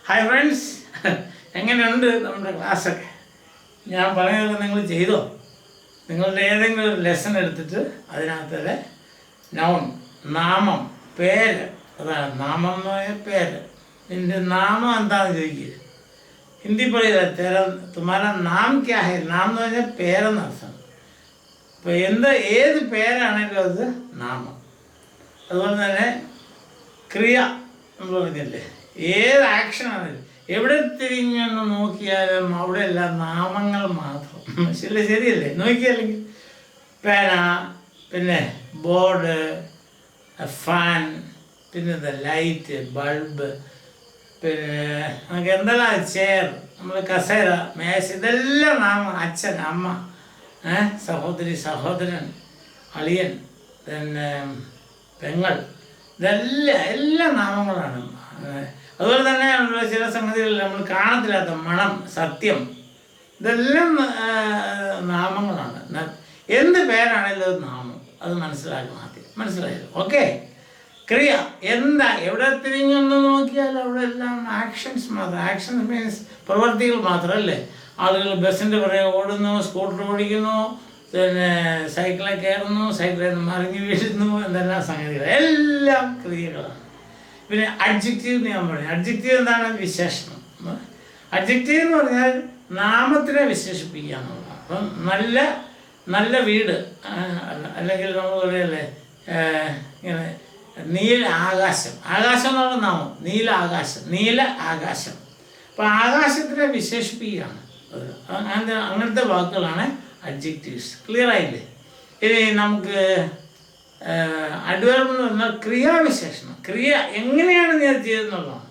Hi friends, എങ്ങനെയുണ്ട് നമ്മുടെ ക്ലാസ്സൊക്കെ? ഞാൻ പറയുന്നത് നിങ്ങൾ ചെയ്തോ? നിങ്ങളുടെ ഏതെങ്കിലും ഒരു ലെസൺ എടുത്തിട്ട് അതിനകത്തുള്ള നൗൺ, നാമം, പേര്, അതാണ് നാമം എന്ന് പറഞ്ഞാൽ പേര്. നിൻ്റെ നാമം എന്താണെന്ന് ചോദിക്കുക. ഹിന്ദി പറയുക തെര തുമാര നാം ക്യാ ഹെ. നാം എന്ന് പറഞ്ഞാൽ പേരെന്നർത്ഥം. ഇപ്പോൾ ഏത് പേരാണെങ്കിലും അത് നാമം. അതുപോലെ തന്നെ ക്രിയ നമ്മൾ പറഞ്ഞില്ലേ, ഏത് ആക്ഷനാണെങ്കിലും എവിടെ തിരിഞ്ഞൊന്ന് നോക്കിയാലും അവിടെ എല്ലാം നാമങ്ങൾ മാത്രം. ശരിയല്ലേ? നോക്കിയല്ലെങ്കിൽ പേന, പിന്നെ ബോർഡ്, ഫാൻ, പിന്നെ ലൈറ്റ്, ബൾബ്, പിന്നെ നമുക്ക് എന്തെല്ലാം ചെയർ, നമ്മൾ കസേര, മേശ, ഇതെല്ലാം നാമം. അച്ഛൻ, അമ്മ, സഹോദരി, സഹോദരൻ, അളിയൻ, പിന്നെ പെങ്ങൾ, എല്ലാം നാമങ്ങളാണ്. അതുപോലെ തന്നെ ചില സംഗതികളിൽ നമ്മൾ കാണത്തില്ലാത്ത മണം, സത്യം, ഇതെല്ലാം നാമങ്ങളാണ്. എന്ത് പേരാണെങ്കിലും അത് നാമം. അത് മനസ്സിലാക്കണം ആദ്യം. മനസ്സിലായല്ലോ? ഓക്കെ. ക്രിയ എന്താ? എവിടെ തിരിഞ്ഞൊന്ന് നോക്കിയാൽ അവിടെ എല്ലാം ആക്ഷൻസ് മാത്രം. ആക്ഷൻസ് മീൻസ് പ്രവൃത്തികൾ മാത്രമല്ലേ? ആളുകൾ ബസ്സിൻ്റെ പുറകെ ഓടുന്നു, സ്കൂട്ടർ ഓടിക്കുന്നു, പിന്നെ സൈക്കിളിൽ കയറുന്നു, സൈക്കിളിൽ നിന്ന് മറിഞ്ഞു വീഴുന്നു, എന്തെല്ലാം സംഗതികൾ, എല്ലാം ക്രിയകളാണ്. പിന്നെ അഡ്ജക്റ്റീവ് ഞാൻ പറയും. അഡ്ജക്റ്റീവ് എന്താണ്? വിശേഷണം. അഡ്ജക്റ്റീവ് എന്ന് പറഞ്ഞാൽ നാമത്തിനെ വിശേഷിപ്പിക്കുക എന്നുള്ളതാണ്. അപ്പം നല്ല വീട്, അല്ലെങ്കിൽ നമ്മൾ പറയല്ലേ ഇങ്ങനെ നീല ആകാശം. ആകാശം എന്ന് പറഞ്ഞ നാമം. നീല ആകാശം. അപ്പം ആകാശത്തിനെ വിശേഷിപ്പിക്കുകയാണ്. അങ്ങനത്തെ വാക്കുകളാണ് അഡ്ജക്റ്റീവ്സ്. ക്ലിയർ ആയില്ലേ? ഇനി നമുക്ക് അഡ്വർബ് എന്ന് പറഞ്ഞാൽ ക്രിയാവിശേഷണം. ക്രിയ എങ്ങനെയാണ് ഞാൻ ചെയ്തെന്നുള്ളതാണ്.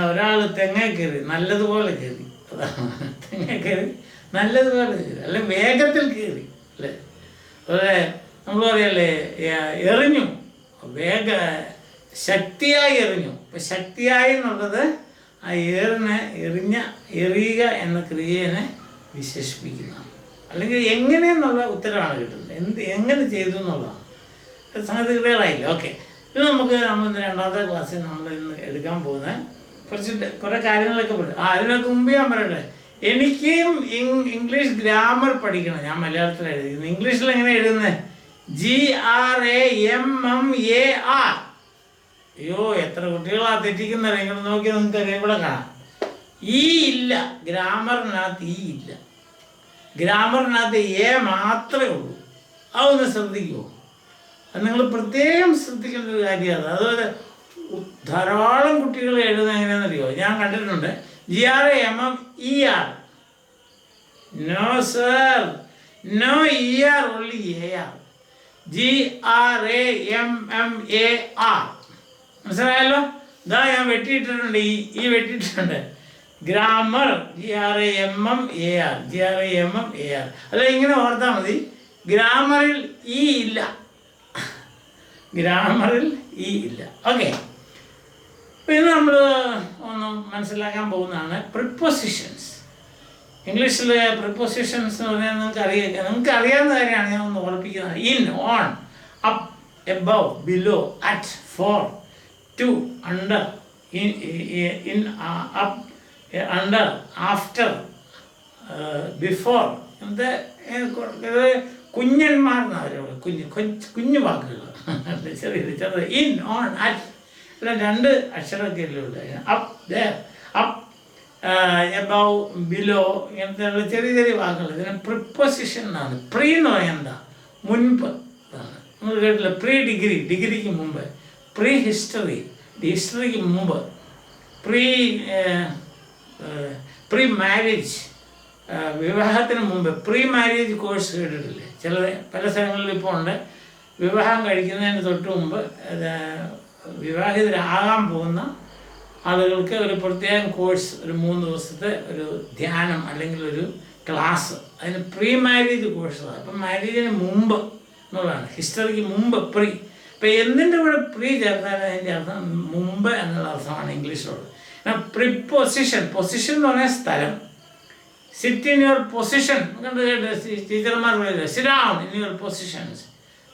ഒരാൾ തെങ്ങ കയറി, നല്ലതുപോലെ കയറി, അതാണ് തെങ്ങ കയറി നല്ലതുപോലെ കയറി, അല്ലെ വേഗത്തിൽ കയറി, അല്ലേ? അതുപോലെ നമ്മൾ പറയല്ലേ എറിഞ്ഞു, ശക്തിയായി എറിഞ്ഞു. അപ്പം ശക്തിയായി എന്നുള്ളത് ആ എറിയുക എന്ന ക്രിയനെ വിശേഷിപ്പിക്കുന്നതാണ്. അല്ലെങ്കിൽ എങ്ങനെയെന്നുള്ള ഉത്തരവാണ് കിട്ടുന്നത്. എങ്ങനെ ചെയ്തു എന്നുള്ളതാണ് സംഗതി. ക്ലിയറായില്ല? ഓക്കെ. ഇത് നമ്മൾ രണ്ടാമത്തെ ക്ലാസ്സിൽ നമ്മൾ ഇന്ന് എടുക്കാൻ പോകുന്ന കുറേ കാര്യങ്ങളൊക്കെ പഠിക്കും. അതിനൊക്കെ മുമ്പ് ഞാൻ പറയട്ടെ, എനിക്കും ഇംഗ്ലീഷ് ഗ്രാമർ പഠിക്കണം. ഞാൻ മലയാളത്തിൽ എഴുതിക്കുന്നത്. ഇംഗ്ലീഷിൽ എങ്ങനെ എഴുതുന്നത്? GRAMMAR. അയ്യോ, എത്ര കുട്ടികളാ തെറ്റിക്കുന്നത്! നിങ്ങൾ നോക്കി നിങ്ങൾക്ക് ഇവിടെ കാണാം. ഈ ഇല്ല, ഗ്രാമറിനകത്ത് ഈ ഇല്ല. ഗ്രാമറിനകത്ത് എ മാത്രമേ ഉള്ളൂ. അതൊന്ന് ശ്രദ്ധിക്കുമോ? അത് നിങ്ങൾ പ്രത്യേകം ശ്രദ്ധിക്കേണ്ട ഒരു കാര്യമാണ്. അതുപോലെ ധാരാളം കുട്ടികൾ എഴുതുന്നത് എങ്ങനെയാണെന്നറിയോ? ഞാൻ കണ്ടിട്ടുണ്ട്. GRAMMER. No sir, no ER, only AR. GRAMMAR. മനസ്സിലായല്ലോ? ഇതാ ഞാൻ വെട്ടിയിട്ടിട്ടുണ്ട്. ഈ വെട്ടിയിട്ടുണ്ട്. Grammar GRAMMAR. അല്ല, ഇങ്ങനെ ഓർത്താൽ മതി. ഗ്രാമറിൽ ഈ ഇല്ല. ഓക്കെ. പിന്നെ നമ്മൾ ഒന്ന് മനസ്സിലാക്കാൻ പോകുന്നതാണ് പ്രിപ്പോസിഷൻസ്. ഇംഗ്ലീഷിലെ പ്രിപ്പോസിഷൻസ് എന്ന് പറഞ്ഞാൽ നിങ്ങൾക്ക് അറിയാവുന്ന കാര്യമാണ്. ഞാൻ ഒന്ന് ഓർപ്പിക്കുന്നത്. In, on, up, above, below, at, for, to, under, in, up, under, after, before. ഇങ്ങനത്തെ കുഞ്ഞന്മാരെന്നവരോട് കുഞ്ഞു വാക്കുകൾ, ചെറുത്. ഇൻ, ഓൺ, അറ്റ്, അല്ല രണ്ട് അക്ഷരമൊക്കെ ഉള്ളത്. Up, there, up, above, below, ഇങ്ങനത്തെ ചെറിയ വാക്കുകൾ. ഇതിന് പ്രിപ്പോസിഷൻ എന്നാണ്. പ്രീ എന്ന് പറയാൻ എന്താ? മുൻപ്. നമ്മൾ കേട്ടില്ല? പ്രീ ഡിഗ്രി, ഡിഗ്രിക്ക് മുമ്പ്. പ്രീ ഹിസ്റ്ററി, ഹിസ്റ്ററിക്ക് മുമ്പ്. പ്രീ മാരേജ്, വിവാഹത്തിന് മുമ്പ്. പ്രീ മാരേജ് കോഴ്സ് കേട്ടിട്ടില്ലേ? പല സ്ഥലങ്ങളിലും ഇപ്പോൾ ഉണ്ട്. വിവാഹം കഴിക്കുന്നതിന് തൊട്ട് മുമ്പ് വിവാഹിതരാകാൻ പോകുന്ന ആളുകൾക്ക് ഒരു പ്രത്യേക കോഴ്സ്, ഒരു 3 ദിവസത്തെ ഒരു ധ്യാനം അല്ലെങ്കിൽ ഒരു ക്ലാസ്, അതിന് പ്രീ മാരേജ് കോഴ്സാണ്. അപ്പം മാരേജിന് മുമ്പ് എന്നുള്ളതാണ്. ഹിസ്റ്ററിക്ക് മുമ്പ് പ്രീ. ഇപ്പം എന്തിൻ്റെ കൂടെ പ്രീ ചേർത്താൽ അതിൻ്റെ അർത്ഥം മുമ്പ് എന്നുള്ള അർത്ഥമാണ് ഇംഗ്ലീഷിലുള്ളത്. പ്രിപ്പൊസിഷൻ, പൊസിഷൻ എന്ന് പറഞ്ഞാൽ സ്ഥലം. Sit in your position. കണ്ട് കേട്ട് ടീച്ചർമാർ പറയുന്നത് sit down in your positions.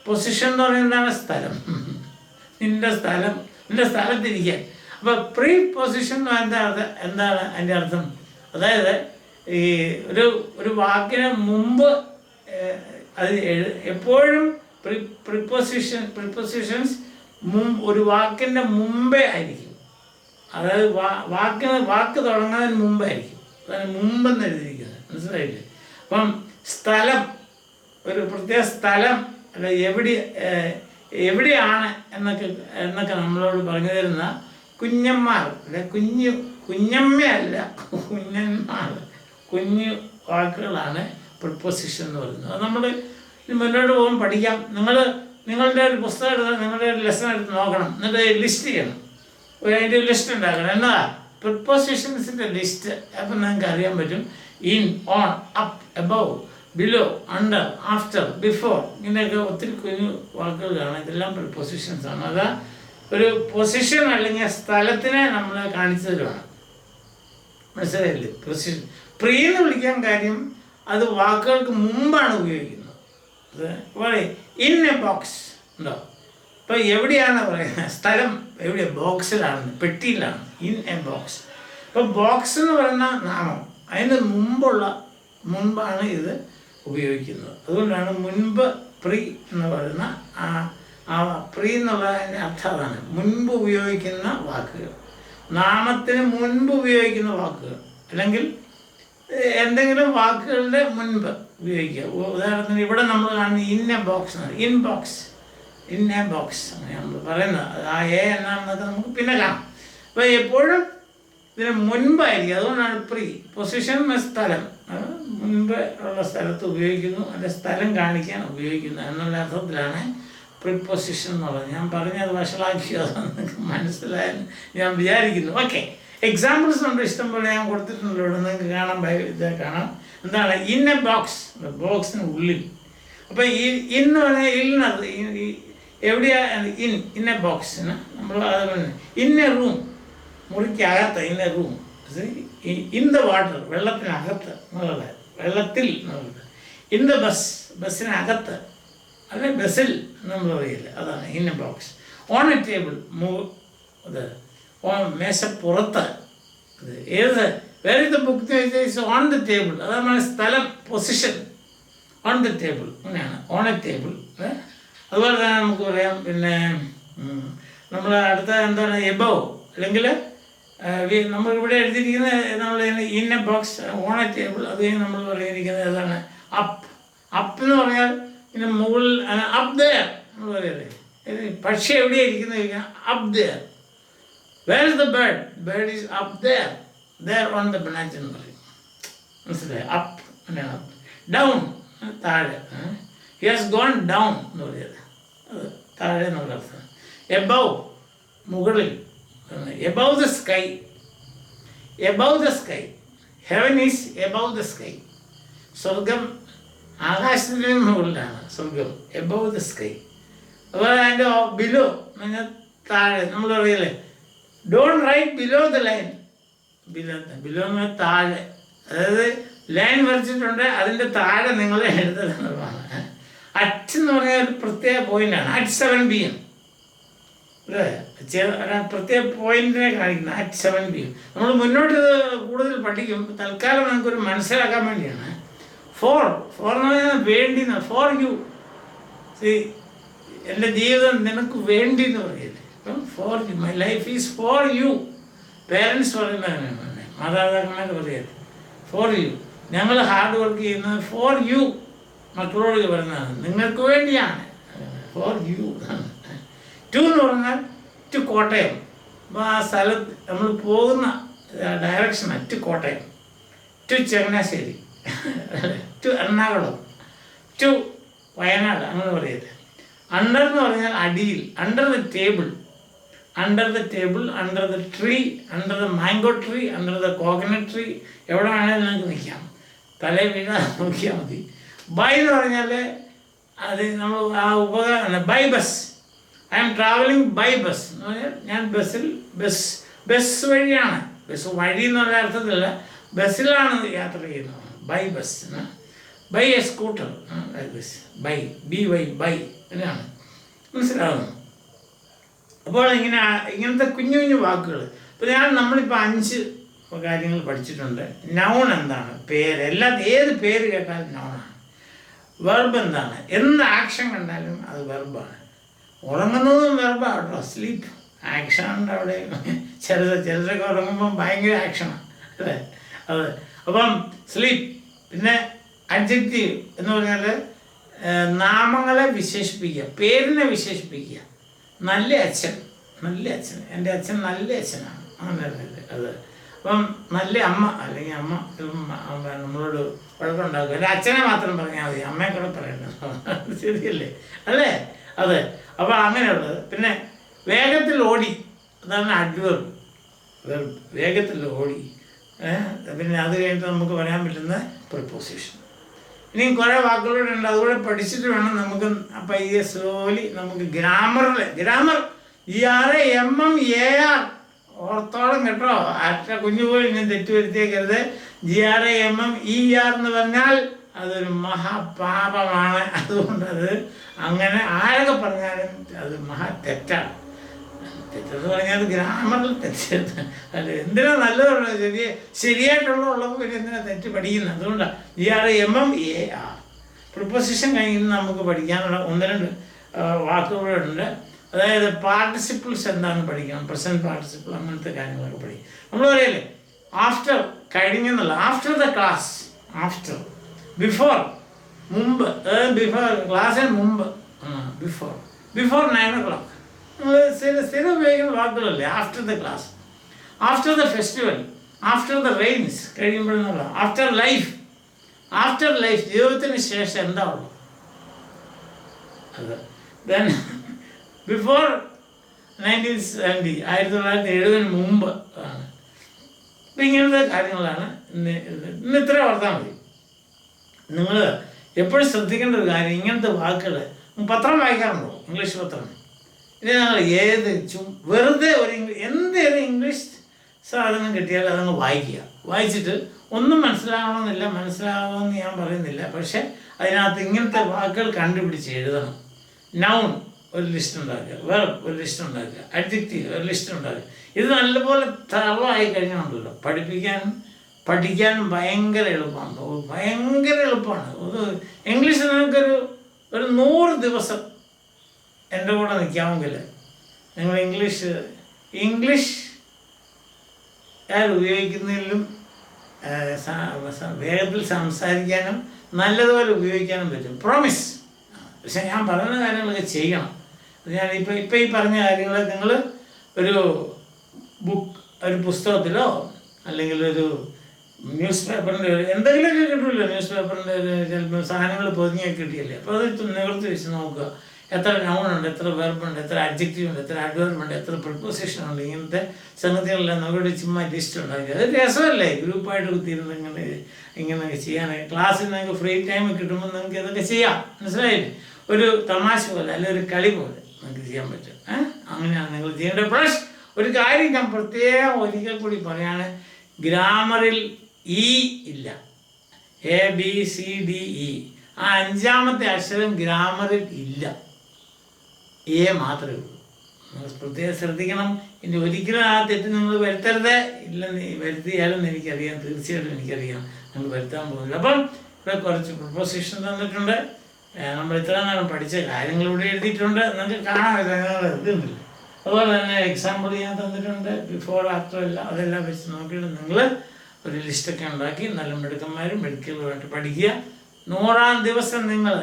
Position എന്ന് പറയുന്നത് എന്താണ്? സ്ഥലം. നിൻ്റെ സ്ഥലത്തിരിക്കാൻ. അപ്പോൾ പ്രീ പൊസിഷൻ എന്താണ് അതിൻ്റെ അർത്ഥം? അതായത് ഈ ഒരു വാക്കിന് മുമ്പ് അത് എപ്പോഴും പ്രിപ്പൊസിഷൻസ് ഒരു വാക്കിൻ്റെ മുമ്പേ ആയിരിക്കും. അതായത് വാക്ക് തുടങ്ങുന്നതിന് മുമ്പായിരിക്കും. അതാണ് മുമ്പെന്ന് എഴുതിയിരിക്കുന്നത്. മനസ്സിലായില്ലേ? അപ്പം സ്ഥലം, ഒരു പ്രത്യേക സ്ഥലം അല്ല എവിടെയാണ് എന്നൊക്കെ നമ്മളോട് പറഞ്ഞു തരുന്ന കുഞ്ഞന്മാർ അല്ലെ കുഞ്ഞമ്മയല്ല കുഞ്ഞന്മാർ, കുഞ്ഞു വാക്കുകളാണ് പ്രിപ്പൊസിഷൻ എന്ന് പറയുന്നത്. അത് നമ്മൾ മുന്നോട്ട് പോകുമ്പോൾ പഠിക്കാം. നിങ്ങളുടെ ഒരു പുസ്തകം എടുത്ത് നിങ്ങളുടെ ഒരു ലെസൺ എടുത്ത് നോക്കണം, എന്നിട്ട് ലിസ്റ്റ് ചെയ്യണം. അതിൻ്റെ ഒരു ലിസ്റ്റ് ഉണ്ടാക്കണം. എന്നതാ പ്രിപ്പൊസിഷൻസിൻ്റെ ലിസ്റ്റ്. അപ്പം നിങ്ങൾക്ക് അറിയാൻ പറ്റും. In, on, up, above, below, under, after, before, ഇങ്ങനെയൊക്കെ ഒത്തിരി കുഞ്ഞു വാക്കുകൾ കാണാം. ഇതെല്ലാം പ്രിപ്പൊസിഷൻസ് ആണ്. അതാ ഒരു പൊസിഷൻ അല്ലെങ്കിൽ സ്ഥലത്തിനെ നമ്മൾ കാണിച്ചു തരുവാണ്. മനസ്സിലായില്ലേ? പൊസിഷൻ. പ്രീ എന്ന് വിളിക്കാൻ കാര്യം അത് വാക്കുകൾക്ക് മുമ്പാണ് ഉപയോഗിക്കുന്നത്. അത് ഇൻ എ ബോക്സ് ഉണ്ടോ? ഇപ്പോൾ എവിടെയാണ് പറയുന്നത്? സ്ഥലം എവിടെ? ബോക്സിലാണ്, പെട്ടിയിലാണ്. In a box. ഇപ്പോൾ ബോക്സ് എന്ന് പറയുന്ന നാമം അതിന് മുമ്പാണ് ഇത് ഉപയോഗിക്കുന്നത്. അതുകൊണ്ടാണ് മുൻപ് പ്രീ എന്ന് പറയുന്ന ആ പ്രീ എന്നുള്ളതിൻ്റെ അർത്ഥം അതാണ്. മുൻപ് ഉപയോഗിക്കുന്ന വാക്കുകൾ, നാമത്തിന് മുൻപ് ഉപയോഗിക്കുന്ന വാക്കുകൾ, അല്ലെങ്കിൽ എന്തെങ്കിലും വാക്കുകളുടെ മുൻപ് ഉപയോഗിക്കുക. ഉദാഹരണത്തിന് ഇവിടെ നമ്മൾ കാണുന്ന ഇൻ എ ബോക്സ് എന്നാണ്. In box, in a box അങ്ങനെയാണ് നമ്മൾ പറയുന്നത്. ആ എന്നാണെന്നൊക്കെ നമുക്ക് പിന്നെ കാണാം. അപ്പോൾ എപ്പോഴും ഇതിന് മുൻപായിരിക്കും. അതുകൊണ്ടാണ് പ്രീ പൊസിഷൻ സ്ഥലം, മുൻപ് ഉള്ള സ്ഥലത്ത് ഉപയോഗിക്കുന്നു, അതിൻ്റെ സ്ഥലം കാണിക്കാൻ ഉപയോഗിക്കുന്നു എന്നുള്ള അർത്ഥത്തിലാണ് പ്രിപ്പൊസിഷൻ എന്നുള്ളത്. ഞാൻ പറഞ്ഞത് വഷളാക്കിയോ നിങ്ങൾക്ക് മനസ്സിലായെന്ന് ഞാൻ വിചാരിക്കുന്നു. ഓക്കെ, എക്സാമ്പിൾസ് ഉണ്ട് ഇഷ്ടംപോലെ ഞാൻ കൊടുത്തിട്ടുണ്ടല്ലോ. ഇവിടെ നിങ്ങൾക്ക് കാണാൻ ഇത് കാണാം. എന്താണ് ഇൻ എ ബോക്സ്? ബോക്സിന് ഉള്ളിൽ. അപ്പോൾ ഇൻ എന്ന് പറഞ്ഞാൽ ഇന്നത് എവിടെയാണ്? ഇൻ എ ബോക്സിന് നമ്മൾ അതുപോലെ ഇൻ എ റൂം, മുറിക്കകത്ത്. In a room. In the water, വെള്ളത്തിനകത്ത് എന്നുള്ളത്, വെള്ളത്തിൽ എന്നുള്ളത്. ഇൻ ദ ബസ്, ബസ്സിനകത്ത് അല്ലെ ബസ്സിൽ നമ്മൾ പറയില്ല, അതാണ് in a box. On A table, അത് മേശപ്പുറത്ത്. ഏത് വേറെ the book on the table, അതാണ് സ്ഥലം, പൊസിഷൻ. ഓൺ ദ ടേബിൾ അങ്ങനെയാണ്, ഓൺ എ ടേബിൾ. അതുപോലെ തന്നെ നമുക്ക് പറയാം. പിന്നെ നമ്മൾ അടുത്ത എന്താണ് എബവ്, അല്ലെങ്കിൽ നമ്മളിവിടെ എഴുതിയിരിക്കുന്നത് നമ്മൾ in a box, on A table. അത് നമ്മൾ പറഞ്ഞിരിക്കുന്നത് ഏതാണ്? അപ്പ്. അപ്പ് എന്ന് പറഞ്ഞാൽ ഇതിന് മുകളിൽ, അപ്പ് ദെയർ എന്ന് പറയല്ലേ. പക്ഷി എവിടെയാണ് ഇരിക്കുന്നത് ചോദിക്കാം, up there. Where is the bird? Bird is up there, there on the branch എന്ന് പറയും. മനസ്സിലായി? അപ്പ് അങ്ങനെയാണ്. ഡൗൺ, താഴെ. ഹി ഹാസ് ഗോൺ ഡൗൺ എന്ന് പറയുന്നത്, അത് താഴെ എന്നുള്ള അർത്ഥം. എബവ്, മുകളിൽ. Above the sky, above the sky. Heaven is above the sky. സ്വർഗം ആകാശത്തിന് മുകളിലാണ്, സ്വർഗം. Above the sky. അതുപോലെ അതിൻ്റെ ബിലോ എന്ന് താഴെ. നമ്മൾ പറയില്ലേ don't write below the line. Below എന്ന് താഴെ, അതായത് ലൈൻ വരച്ചിട്ടുണ്ട്, അതിൻ്റെ താഴെ നിങ്ങൾ എഴുതണമെന്നുള്ളതാണ്. അറ്റ് എന്ന് പറഞ്ഞാൽ ഒരു പ്രത്യേക പോയിൻ്റാണ്. അറ്റ് 7 PM അല്ലേ? പ്രത്യേക പോയിന്റിനെ കാണിക്കുന്നത് അറ്റ് 7 PM. നമ്മൾ മുന്നോട്ട് കൂടുതൽ പഠിക്കും. തൽക്കാലം നമുക്കൊരു മനസ്സിലാക്കാൻ വേണ്ടിയാണ്. ഫോർ എന്ന് പറഞ്ഞാൽ വേണ്ടി, ഫോർ യു. എൻ്റെ ജീവിതം നിനക്ക് വേണ്ടി എന്ന് പറയില്ലേ. അപ്പം for you, my life is for you. Parents പറയുന്നതാണ്, മാതാപിതാക്കന്മാർ പറയരുത്. For you. ഞങ്ങൾ ഹാർഡ് വർക്ക് ചെയ്യുന്നത് ഫോർ യു. മക്കളോട് പറയുന്നതാണ്, നിങ്ങൾക്ക് വേണ്ടിയാണ്. For you. ടു എന്ന് പറഞ്ഞാൽ ടു കോട്ടയം. അപ്പോൾ ആ സ്ഥലത്ത് നമ്മൾ പോകുന്ന ഡയറക്ഷനാണ് to Kottayam, to Changanassery, to Ernakulam, to Wayanad, അങ്ങനെ പറയരുത്. അണ്ടർ എന്ന് പറഞ്ഞാൽ അടിയിൽ. Under the table, under the table, under the tree, under the mango tree, under the coconut tree. എവിടെ വേണമെങ്കിലും നിങ്ങൾക്ക് നിൽക്കാം, തലേ വീഴാൻ നോക്കിയാൽ മതി. ബൈ എന്ന് പറഞ്ഞാൽ അത് നമ്മൾ ആ ഉപകരണം. By bus, I am travelling by bus എന്ന് പറഞ്ഞാൽ ഞാൻ ബസ് വഴിയാണ്. ബസ് വഴി എന്നുള്ള അർത്ഥത്തിലല്ല, ബസ്സിലാണ് യാത്ര ചെയ്യുന്നത്. By bus. By a scooter, by BY by എന്നാണ്. മനസ്സിലാവുന്നു? അപ്പോൾ ഇങ്ങനത്തെ കുഞ്ഞു കുഞ്ഞു വാക്കുകൾ. ഇപ്പോൾ നമ്മളിപ്പോൾ 5 കാര്യങ്ങൾ പഠിച്ചിട്ടുണ്ട്. നൗൺ എന്താണ്? പേര്. ഏത് പേര് കേട്ടാലും നൗണാണ്. വെർബ് എന്താണ്? എന്ത് ആക്ഷൻ കണ്ടാലും അത് വെർബാണ്. ഉറങ്ങുന്നതും വെർബാണ് കേട്ടോ. സ്ലീപ്പ് ആക്ഷനുണ്ട് അവിടെ. ചിലരൊക്കെ ഉറങ്ങുമ്പം ഭയങ്കര ആക്ഷനാണ് അല്ലേ? അത് അപ്പം സ്ലീപ്പ്. പിന്നെ അഡ്ജക്റ്റീവ് എന്ന് പറഞ്ഞാൽ നാമങ്ങളെ വിശേഷിപ്പിക്കുക, പേരിനെ വിശേഷിപ്പിക്കുക. നല്ല അച്ഛൻ, എൻ്റെ അച്ഛൻ നല്ല അച്ഛനാണ്, അങ്ങനെ അത്. അപ്പം നല്ല അമ്മ, അല്ലെങ്കിൽ അമ്മ നമ്മളോട് വഴക്കുണ്ടാക്കുക. എൻ്റെ അച്ഛനെ മാത്രം പറഞ്ഞാൽ മതി, അമ്മയെ കൂടെ പറയണ്ട, ശരിയല്ലേ? അല്ലേ? അതെ. അപ്പോൾ അങ്ങനെയുള്ളത്. പിന്നെ വേഗത്തിൽ ഓടി, അതാണ് അഡ്വർബ്. വേഗത്തിൽ ഓടി. പിന്നെ അത് കഴിഞ്ഞിട്ട് നമുക്ക് പറയാൻ പറ്റുന്ന പ്രിപ്പോസിഷൻ. ഇനിയും കുറേ വാക്കുകളൂടെ ഉണ്ട്, അതുകൂടെ പഠിച്ചിട്ട് വേണം നമുക്ക് പയ്യെ സ്ലോലി നമുക്ക് ഗ്രാമർ GRAMMAR ഓർത്തോളം കേട്ടോ. കുഞ്ഞു പോയി ഇങ്ങനെ തെറ്റുവരുത്തിയേക്കരുത്. GRAMMER എന്ന് പറഞ്ഞാൽ അതൊരു മഹാപാപമാണ്. അതുകൊണ്ട് അത് അങ്ങനെ ആരൊക്കെ പറഞ്ഞാലും അത് തെറ്റാണ്. തെറ്റെന്ന് പറഞ്ഞാൽ ഗ്രാമറിൽ തെറ്റരുത്. അല്ല, എന്തിനാ നല്ലതുള്ള ശരിയായിട്ടുള്ളപ്പോൾ പിന്നെ എന്തിനാ തെറ്റ് പഠിക്കുന്നത്? അതുകൊണ്ടാണ് GRAMMAR. പ്രിപ്പോസിഷൻ കഴിഞ്ഞ് നമുക്ക് പഠിക്കാനുള്ള 1-2 വാക്കുകളുണ്ട്. അതായത് പാർട്ടിസിപ്പിൾസ് എന്താണെന്ന് പഠിക്കണം. പ്രസൻറ്റ് പാർട്ടിസിപ്പിൾ, അങ്ങനത്തെ കാര്യങ്ങളൊക്കെ പഠിക്കും. നമ്മൾ പറയല്ലേ ആഫ്റ്റർ, കഴിഞ്ഞെന്നുള്ള. After the class, after. Before, മുമ്പ്. ബിഫോർ ക്ലാസ്സിന് മുമ്പ്, ബിഫോർ 9 o'clock. സ്ഥിരം ഉപയോഗിക്കുന്ന വാക്കുകളല്ലേ after the class. After the festival, after the rains, കഴിയുമ്പോഴെന്നുള്ള. ആഫ്റ്റർ ലൈഫ്, ജീവിതത്തിന് ശേഷം എന്താ ഉള്ളു അത്. ദെൻ ബിഫോർ 1970, 1970 മുമ്പ് ആണ്. അപ്പം ഇങ്ങനത്തെ കാര്യങ്ങളാണ് ഇന്ന് ഇത്ര ഓർത്താൽ മതി. നിങ്ങൾ എപ്പോഴും ശ്രദ്ധിക്കേണ്ട ഒരു കാര്യം, ഇങ്ങനത്തെ വാക്കുകൾ. പത്രം വായിക്കാറുണ്ടോ? ഇംഗ്ലീഷ് പത്രം. ഇത് ഞങ്ങൾ വെറുതെ എന്തേലും ഇംഗ്ലീഷ് സാധനം കിട്ടിയാൽ അതങ്ങ് വായിക്കുക. വായിച്ചിട്ട് ഒന്നും മനസ്സിലാകണമെന്ന് ഞാൻ പറയുന്നില്ല. പക്ഷെ അതിനകത്ത് ഇങ്ങനത്തെ വാക്കുകൾ കണ്ടുപിടിച്ച് എഴുതണം. നൗൺ ഒരു ലിസ്റ്റ് ഉണ്ടാക്കുക, വെർബ് ഒരു ലിസ്റ്റ് ഉണ്ടാക്കുക, അഡ്ജക്റ്റീവ് ഒരു ലിസ്റ്റ് ഉണ്ടാക്കുക. ഇത് നല്ലപോലെ തറവായി കഴിഞ്ഞാണല്ലോ പഠിക്കാനും ഭയങ്കര എളുപ്പമാണ്. ഇംഗ്ലീഷ് നിങ്ങൾക്കൊരു 100 ദിവസം എൻ്റെ കൂടെ നിൽക്കാമെങ്കിൽ നിങ്ങൾ ഇംഗ്ലീഷ് ഉപയോഗിക്കുന്നതിലും വേഗത്തിൽ സംസാരിക്കാനും നല്ലതുപോലെ ഉപയോഗിക്കാനും പറ്റും. പ്രോമിസ്. പക്ഷെ ഞാൻ പറയുന്ന കാര്യങ്ങളൊക്കെ ചെയ്യണം. ഞാൻ ഇപ്പം ഈ പറഞ്ഞ കാര്യങ്ങൾ നിങ്ങൾ ഒരു പുസ്തകത്തിലോ അല്ലെങ്കിൽ ഒരു ന്യൂസ് പേപ്പറിൻ്റെ എന്തെങ്കിലുമൊക്കെ കിട്ടുമല്ലോ. ന്യൂസ് പേപ്പറിൻ്റെ ചിലപ്പോൾ സാധനങ്ങൾ പൊതിഞ്ഞൊക്കെ കിട്ടിയല്ലേ. അപ്പോൾ അത് നിവർത്തി വെച്ച് നോക്കുക. എത്ര നൗണുണ്ട്, എത്ര വെർബുണ്ട്, എത്ര അഡ്ജക്റ്റീവ് ഉണ്ട്, എത്ര അഡ്വർബുണ്ട്, എത്ര പ്രിപ്പോസിഷൻ ഉണ്ട്. ഇങ്ങനത്തെ സംഗതികളെല്ലാം നമ്മുടെ ചുമ്മാ ലിസ്റ്റ് ഉണ്ടാക്കി. അത് രസമല്ലേ ഗ്രൂപ്പായിട്ട് കുത്തിയിരുന്ന് ഇങ്ങനെയൊക്കെ ചെയ്യാനൊക്കെ. ക്ലാസ്സിൽ നിങ്ങൾക്ക് ഫ്രീ ടൈം കിട്ടുമ്പോൾ നിങ്ങൾക്ക് ഇതൊക്കെ ചെയ്യാം. മനസ്സിലായില്ലേ? ഒരു തമാശ പോലെ അല്ലെങ്കിൽ ഒരു കളി പോലെ നിങ്ങൾക്ക് ചെയ്യാൻ പറ്റും. അങ്ങനെയാണ് നിങ്ങൾ ചെയ്യേണ്ടത്. പ്ലസ് ഒരു കാര്യം ഞാൻ പ്രത്യേകം ഒരിക്കൽ കൂടി പറയാണ്, ഗ്രാമറിൽ ഇല്ല. ABCDE ആ 5ാമത്തെ അക്ഷരം ഗ്രാമറിൽ ഇല്ല. മാത്രമേ ഉള്ളൂ. നിങ്ങൾ പ്രത്യേകം ശ്രദ്ധിക്കണം. ഇനി ഒരിക്കലും ആ തെറ്റ് നിങ്ങൾ വരുത്തരുത്. വരുത്തിയാലും എനിക്കറിയാം, തീർച്ചയായിട്ടും എനിക്കറിയാം നിങ്ങൾ വരുത്താൻ പോകുന്നില്ല. അപ്പം ഇവിടെ കുറച്ച് പ്രൊപ്പോസിഷൻ തന്നിട്ടുണ്ട്. നമ്മൾ ഇത്ര നേരം പഠിച്ച കാര്യങ്ങളിലൂടെ എഴുതിയിട്ടുണ്ട്. നിങ്ങൾക്ക് കാണാൻ എഴുതുന്നില്ല. അതുപോലെ തന്നെ എക്സാമ്പിൾ ഞാൻ തന്നിട്ടുണ്ട്. ബിഫോർ, ആഫ്റ്റർ എല്ലാം അതെല്ലാം വെച്ച് നോക്കിയിട്ട് നിങ്ങൾ ഒരു ലിസ്റ്റൊക്കെ ഉണ്ടാക്കി നല്ല മെഡിക്കലുമായിട്ട് പഠിക്കുക. 100ാം ദിവസം നിങ്ങൾ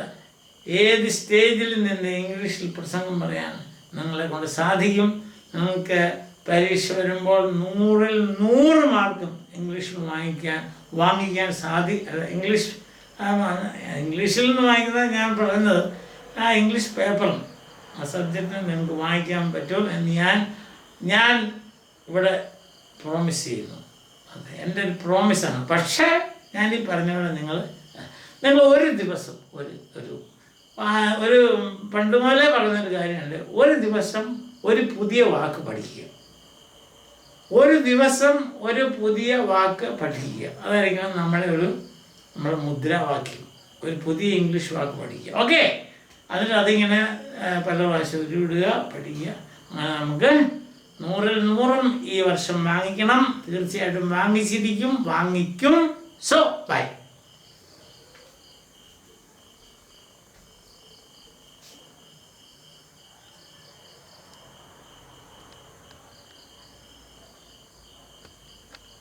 ഏത് സ്റ്റേജിൽ നിന്ന് ഇംഗ്ലീഷിൽ പ്രസംഗം പറയാൻ നിങ്ങളെ കൊണ്ട് സാധിക്കും. നിങ്ങൾക്ക് പരീക്ഷ വരുമ്പോൾ 100ൽ 100 മാർക്കും ഇംഗ്ലീഷിൽ വാങ്ങിക്കാൻ ഇംഗ്ലീഷിൽ നിന്ന് വാങ്ങിക്കുന്നത് ഞാൻ പറയുന്നത് ആ ഇംഗ്ലീഷ് പേപ്പറും ആ സബ്ജക്റ്റിന് നിങ്ങൾക്ക് വാങ്ങിക്കാൻ പറ്റും എന്ന് ഞാൻ ഇവിടെ പ്രോമിസ് ചെയ്യുന്നു. അത് എൻ്റെ ഒരു പ്രോമിസാണ്. പക്ഷേ ഞാൻ ഈ പറഞ്ഞ പോലെ നിങ്ങൾ ഒരു ദിവസം ഒരു പണ്ട് മുതലേ പറയുന്നൊരു കാര്യമുണ്ട്. ഒരു ദിവസം ഒരു പുതിയ വാക്ക് പഠിക്കുക. ഒരു ദിവസം ഒരു പുതിയ വാക്ക് പഠിക്കുക. അതായിരിക്കണം നമ്മുടെ മുദ്രാവാക്യം. ഒരു പുതിയ ഇംഗ്ലീഷ് വാക്ക് പഠിക്കുക. ഓക്കെ? അതിന് അതിങ്ങനെ പല പ്രാവശ്യം ഉരുവിടുക, പഠിക്കുക. അങ്ങനെ നമുക്ക് 100-ൽ 100 ഈ വർഷം വാങ്ങിക്കണം. തീർച്ചയായിട്ടും വാങ്ങിച്ചിരിക്കും, വാങ്ങിക്കും. So by.